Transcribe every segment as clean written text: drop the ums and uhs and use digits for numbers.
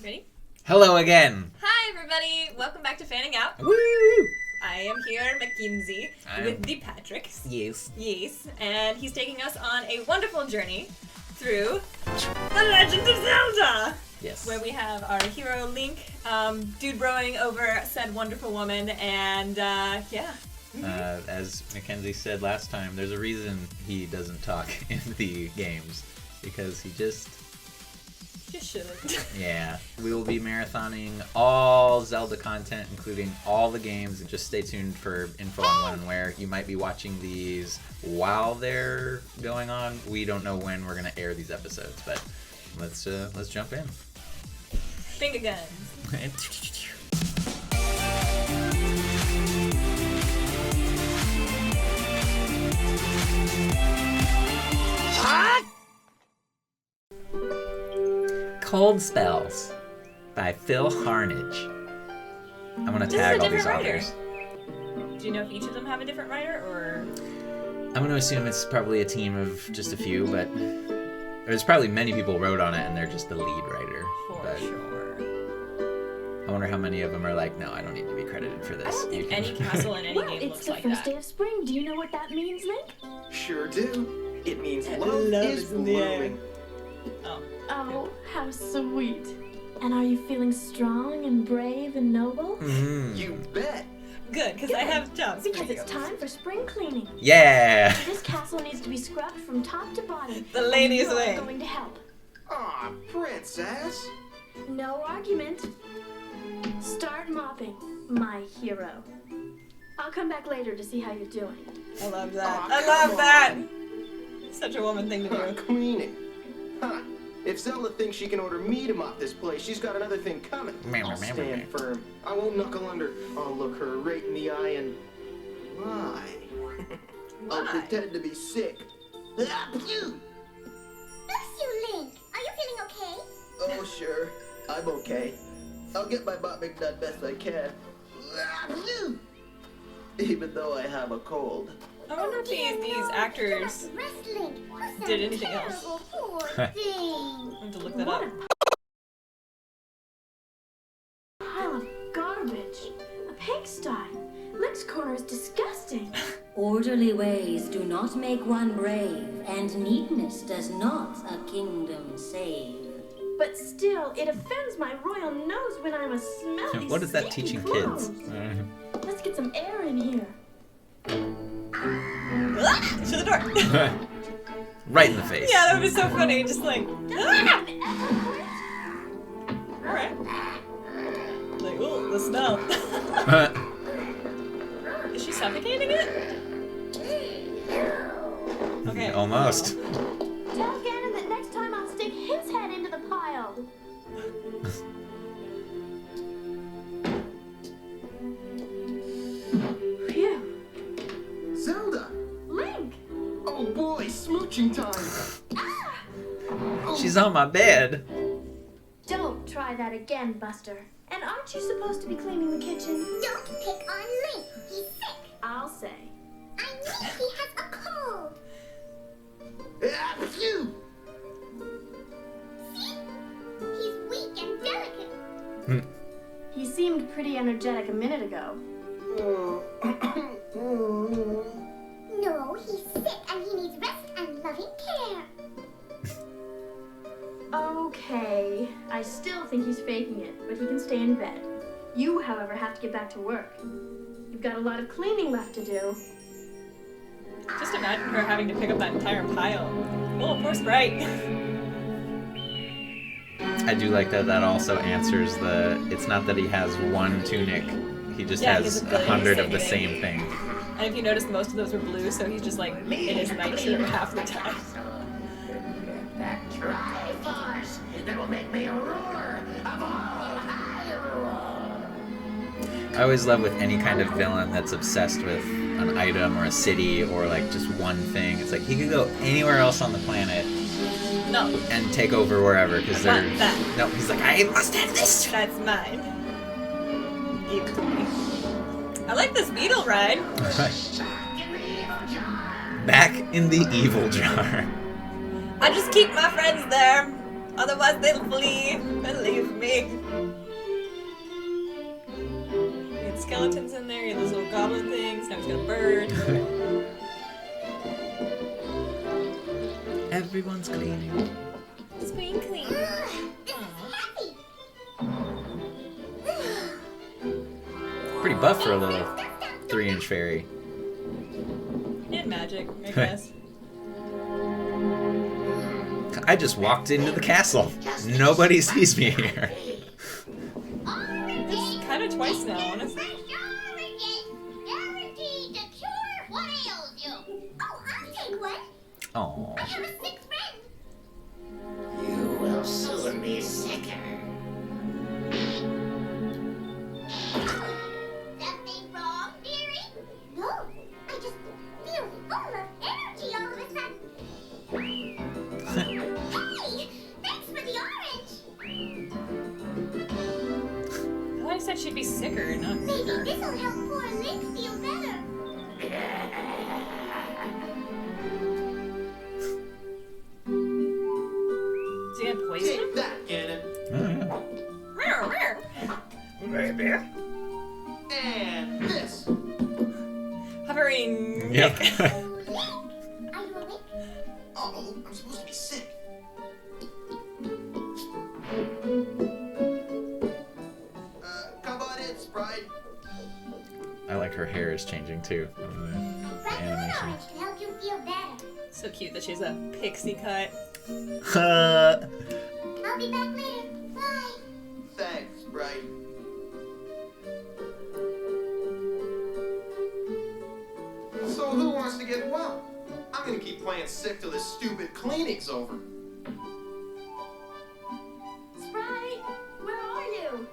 Ready? Hello again. Hi, everybody. Welcome back to Fanning Out. Woo! I am here, Mackenzie, with the Patricks. Yes. Yes. And he's taking us on a wonderful journey through the Legend of Zelda. Yes. Where we have our hero Link, dude-broing over said wonderful woman, and yeah. As Mackenzie said last time, there's a reason he doesn't talk in the games, because he just shouldn't. Yeah. We will be marathoning all Zelda content, including all the games, and just stay tuned for info on when and where. You might be watching these while they're going on. We don't know when we're gonna air these episodes, but let's jump in. Finger guns. Cold Spells by Phil Harnage. I'm gonna tag all these authors. Do you know if each of them have a different writer, or? I'm gonna assume it's probably a team of just a few, but there's probably many people wrote on it, and they're just the lead writer. For sure. I wonder how many of them are like, no, I don't need to be credited for this. I don't think any castle in any game looks like that. It's the first day of spring. Do you know what that means, Link? Sure do. It means love is blooming. Oh, how sweet. And are you feeling strong and brave and noble? Mm. You bet. Good, because I have jobs. Because it's time for spring cleaning. Yeah. This castle needs to be scrubbed from top to bottom. The ladies' way. I'm going to help. Aw, princess. No argument. Start mopping, my hero. I'll come back later to see how you're doing. I love that. Aw, I love come that. on. Such a woman thing to do. Cleaning. Huh. If Zelda thinks she can order me to mop this place, she's got another thing coming. I'll stand firm. I won't knuckle under. I'll look her right in the eye and lie. I'll pretend to be sick. Bless you, Link. Are you feeling okay? Oh, sure. I'm okay. I'll get my mopping done best I can. Even though I have a cold. I wonder if these actors did anything else. Poor I thing. have to look that up. Pile of garbage. A pigsty. Link's corner is disgusting. Orderly ways do not make one brave, and neatness does not a kingdom save. But still, it offends my royal nose when I'm a smelly, What is that stinky teaching clothes. kids? Let's get some air in here. To the door. Right in the face. Yeah, that would be so funny. Just like, alright. Like, ooh, the smell. Is she suffocating it? Okay. Almost. Tell Ganon that next time I'll stick his head into the pile. Phew. Zelda! Link! Oh boy, smooching time! She's on my bed. Don't try that again, Buster. And aren't you supposed to be cleaning the kitchen? Don't pick on Link. He's sick. I'll say. I know he has a cold. Phew! See? He's weak and delicate. He seemed pretty energetic a minute ago. No, he's sick and he needs rest and loving care. Okay, I still think he's faking it, but he can stay in bed. You, however, have to get back to work. You've got a lot of cleaning left to do. Just imagine her having to pick up that entire pile. Oh, poor Sprite. I do like that also answers it's not that he has one tunic, he just Yeah, he has has a billion 100 of the same same thing. And if you notice, most of those were blue, so he's just like in his nightshirt half the time. That Triforce that will make me a ruler of all Hyrule. I always love with any kind of villain that's obsessed with an item or a city or like just one thing. It's like he could go anywhere else on the planet No, and take over wherever because I they're want that. no. He's like, I must have this. that's mine. Give it to me. I like this beetle ride. Back in the evil jar. I just keep my friends there. Otherwise they'll flee. Believe me. You had skeletons in there, you had those little goblin things, now he's got a bird. Everyone's cleaning. It's being clean. Pretty buff for a little 3-inch fairy. And magic, I guess. I just walked into the castle. Nobody sees me here. It's kind of twice now, honestly. What ails you? Oh, I'll take one. Aww. I have a sick friend. You will soon be sicker. Something wrong, dearie? No, I just feel full of energy all of a sudden. Hey, thanks for the orange. I thought I said she'd be sicker, not Maybe sicker. this'll help poor Link feel better. Is he gonna poison him? Take that, Ganon. Maybe. And this. Hovering. Yep. Are you awake? Oh, I'm supposed to be sick. Come on in, Sprite. I like her hair is changing too. Breakfast Animation. orange can help you feel better. So cute that she's a pixie cut. I'll be back later. Bye. Thanks, Sprite. So who wants to get well? I'm gonna keep playing sick till this stupid cleaning's over. Sprite, where are you?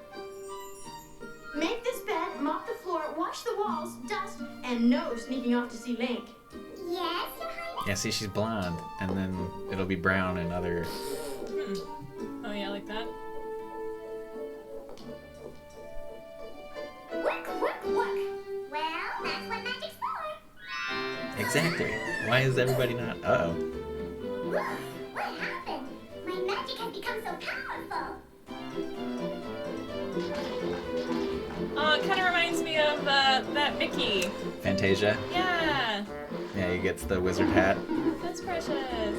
Make this bed, mop the floor, wash the walls, dust, and no sneaking off to see Link. Yes, Your Highness? Yeah, see, she's blonde, and then it'll be brown and other. Oh yeah, like that. Work, work, work. Well, that's what magic's for. Exactly. Why is everybody not? Uh oh. Whoa, what happened? My magic has become so powerful. Oh, it kind of reminds me of that Mickey. Fantasia. Yeah, Yeah, he gets the wizard hat. that's precious.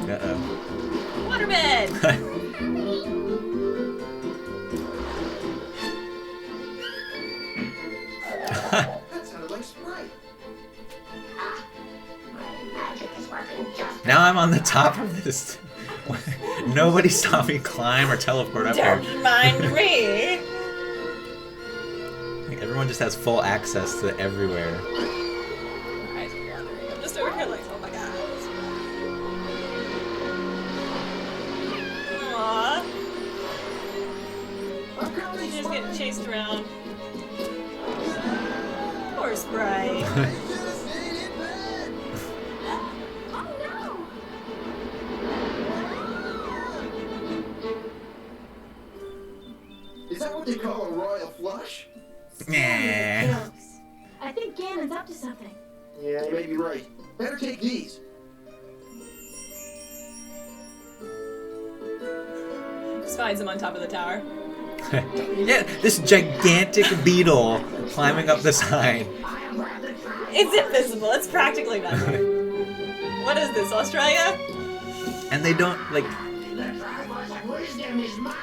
Uh oh. Waterbed. That sounded like Sprite. My magic is working just Now I'm on the top of this. Nobody saw me climb or teleport up here. Don't mind me. Like, everyone just has full access to everywhere. My eyes are wandering. I'm just over here like, oh my god. Aww. He's just getting chased around. Poor Sprite. Is that what they call a royal flush? Yeah. Close. I think Ganon's up to something. Yeah, you may be right. Better take these. Just finds him on top of the tower. Yeah, this gigantic beetle climbing up the side. It's invisible. It's practically nothing. What is this, Australia? And they don't, like, the Triforce of Wisdom is mine.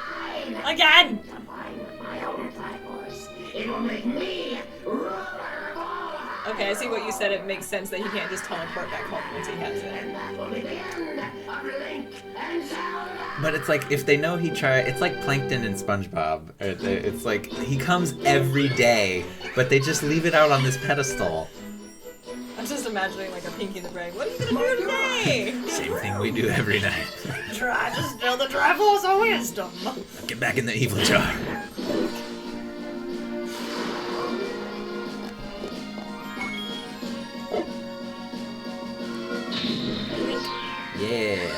Again! Combined with my own Triforce, it will make me ruler of all. Okay, I see what you said. It makes sense that he can't just teleport back home once he has it. And that will be the end of Link and Zelda. but it's like if they know he it's like Plankton and SpongeBob. It's like he comes every day, but they just leave it out on this pedestal. I'm just imagining like a Pinky in the Brain. What are you gonna do today? Same thing we do every night. Try to steal the Triforce of Wisdom. Get back in the evil jar. Yeah.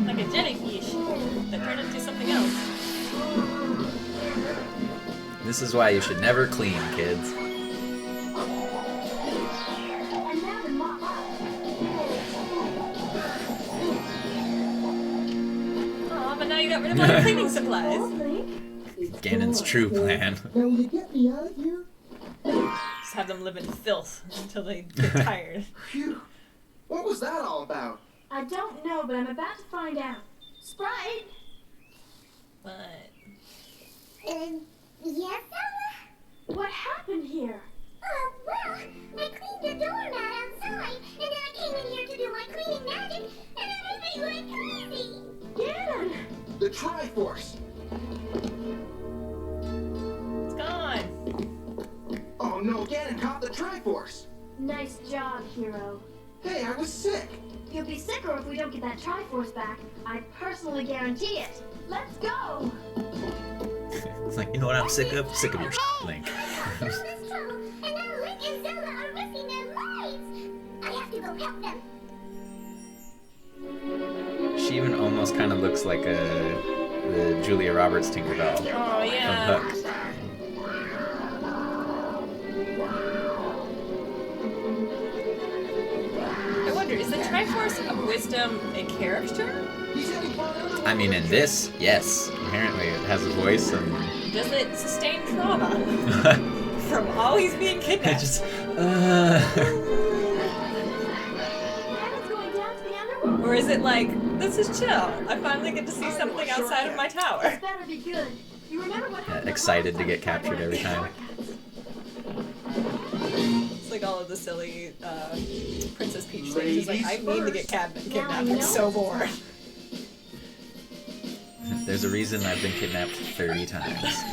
Like a jellyfish that turned into something else. This is why you should never clean, kids. And now to mop up. Aw, but now you got rid of all your cleaning supplies. Ganon's true plan. Now will you get me out of here? Just have them live in filth until they get tired. Phew. What was that all about? I don't know, but I'm about to find out. Sprite! But Yes, Zelda? What happened here? Well, I cleaned the doormat outside, and then I came in here to do my cleaning magic, and everything went crazy. Ganon! The Triforce. it's gone. Oh no, Ganon caught the Triforce. Nice job, hero. Hey, I was sick. You'll be sicker if we don't get that Triforce back. I personally guarantee it. Let's go! It's like, you know what I'm sick of? Sick of your Link. All this trouble, and now Link and Zelda are risking their lives. I have to go help them. She even almost kind of looks like the Julia Roberts Tinkerbell Oh yeah. from Hook. I wonder, is the Triforce of Wisdom a character? He's heading for another I mean, in this, yes. Apparently it has a voice and... Does it sustain trauma from always being kidnapped? just... Ganon's going down to the underworld. Or is it like, this is chill, I finally get to see something outside of my tower? This better be good. You remember what happened? excited to get captured every time. It's like all of the silly Princess Peach things. She's like, I need to get kidnapped, I'm so bored. There's a reason I've been kidnapped 30 times.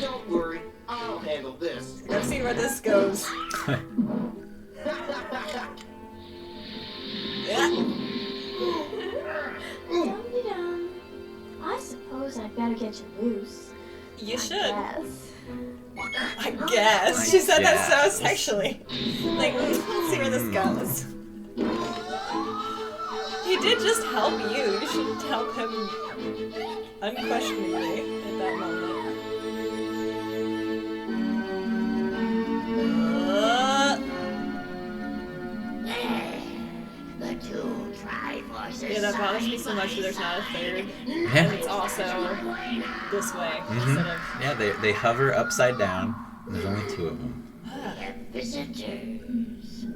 Don't worry, I'll handle this. I've seen where this goes. Yeah. Dum-de-dum. I suppose I'd better get you loose. You should. Yes. I guess. She said that so guess. sexually. Like, let's see where this goes. He did just help you. You should help him unquestioningly at that moment. The two Triforces. Yeah, that bothers me so much that there's not a third. Yeah. And it's also this way instead of. Yeah, they hover upside down. And there's only 2 of them. Visitors.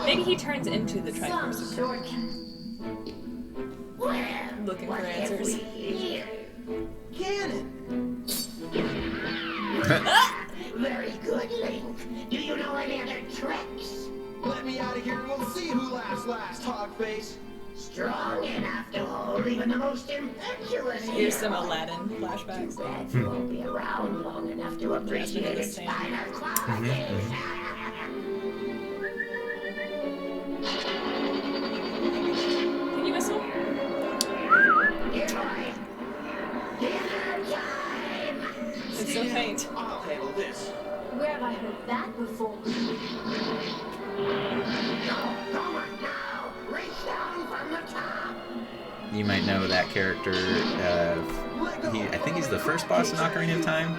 Maybe he turns into the Some Triforce. shortcut. Well, Looking what for have answers. we here? Ganon! Very good, Link. Do you know any other tricks? Let me out of here and we'll see who laughs last, Hogface. Strong enough to hold even the most impetuous Here's some hero. Aladdin flashbacks. That you won't be around long enough to appreciate its same. finer qualities. Can you whistle? Here, boy. Dinner time. It's so faint. I'll handle this. Where have I heard that before? No, come on now. Reach down from the top. You might know that character. I think he's the first boss in Ocarina of Time.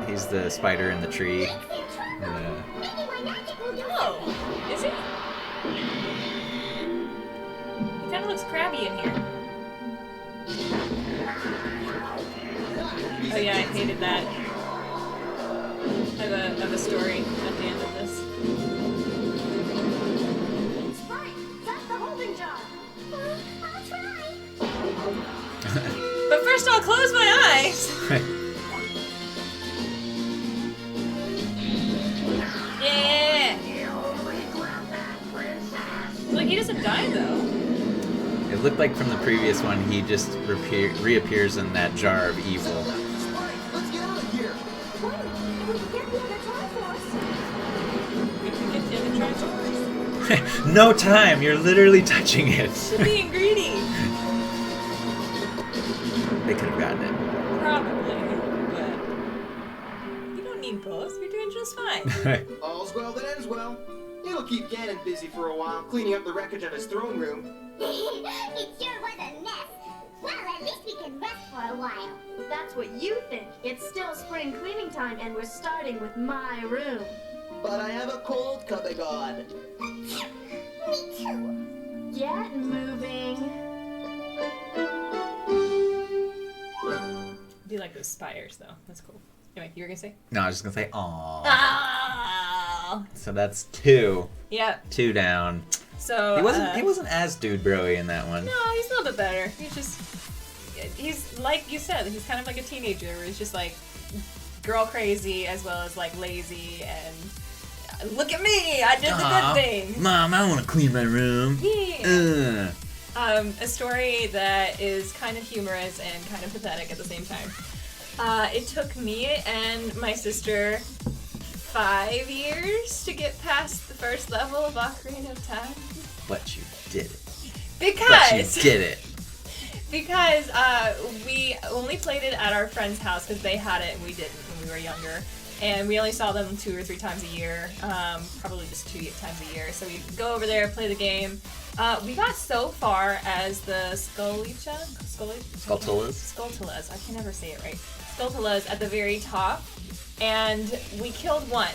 He's the spider in the tree. Link's in trouble. Maybe my magic will do Oh, is he? He kind of looks crabby in here. Oh yeah, I hated that. I have a story at the end of this. Sprite, that's the holding jar. I'll try. But first I'll close my eyes! Yeah! Like, he doesn't die though. It looked like from the previous one he just reappears in that jar of evil. Sprite, let's get out of here. Wait, we can get the other Triforce. We can get the other Triforce. No time! You're literally touching it. Being greedy! They could have gotten it. Probably, but you don't need both. You're doing just fine. All's well that ends well. You it'll keep Ganon busy for a while, cleaning up the wreckage of his throne room. It sure was a mess. Well, at least we can rest for a while. That's what you think. It's still spring cleaning time, and we're starting with my room. But I have a cold coming on. Me too. Get moving. I do like those spires, though. That's cool. Anyway, you were gonna say? No, I was just gonna say, aww. Ah. So that's 2. Yep. 2 down. So He wasn't as dude broy in that one. No, he's a little bit better. He's like you said, he's kind of like a teenager where he's just like girl crazy as well as like lazy and look at me, I did the good thing. Mom, I want to clean my room. Yeah. A story that is kind of humorous and kind of pathetic at the same time. It took me and my sister 5 years to get past the first level of Ocarina of Time. But you did it. Because But you did it. Because we only played it at our friend's house because they had it and we didn't when we were younger. And we only saw them 2 or 3 times a year, probably just 2 times a year. So we go over there, play the game. We got so far as the Skulltulas. I can never say it right. Skulltulas at the very top, and we killed one.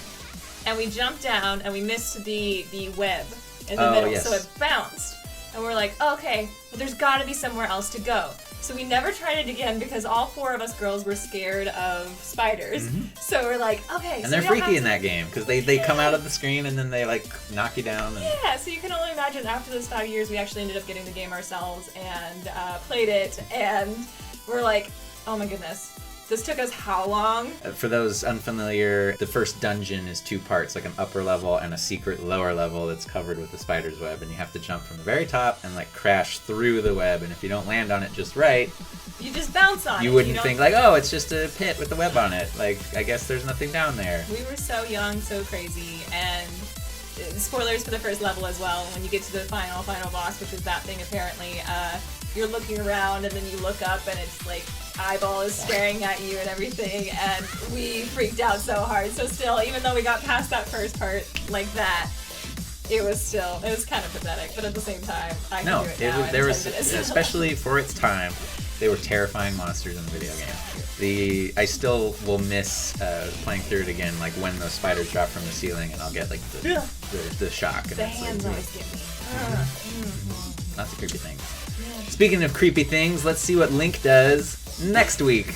And we jumped down and we missed the web in the middle, yes. so it bounced. And we're like, okay, well, there's got to be somewhere else to go. So we never tried it again because all 4 of us girls were scared of spiders. Mm-hmm. So we're like, okay. And so they're freaky in that game because they come out of the screen and then they like knock you down. And... Yeah, so you can only imagine after those 5 years, we actually ended up getting the game ourselves and played it. And we're like, oh my goodness. This took us how long? For those unfamiliar, the first dungeon is 2 parts, like an upper level and a secret lower level that's covered with the spider's web, and you have to jump from the very top and like crash through the web, and if you don't land on it just right, you just bounce on it. You wouldn't think like, oh, it's just a pit with the web on it. Like, I guess there's nothing down there. We were so young, so crazy, and spoilers for the first level as well. When you get to the final boss, which is that thing apparently, you're looking around and then you look up and it's like eyeball is staring at you and everything, and we freaked out so hard. So still, even though we got past that first part like that, it was kind of pathetic, but at the same time, I can do it now. There was especially for its time, they were terrifying monsters in the video game. I still will miss playing through it again, like when those spiders drop from the ceiling and I'll get like the shock. And the hands always get me. Lots of creepy things. Yeah. Speaking of creepy things, let's see what Link does next week.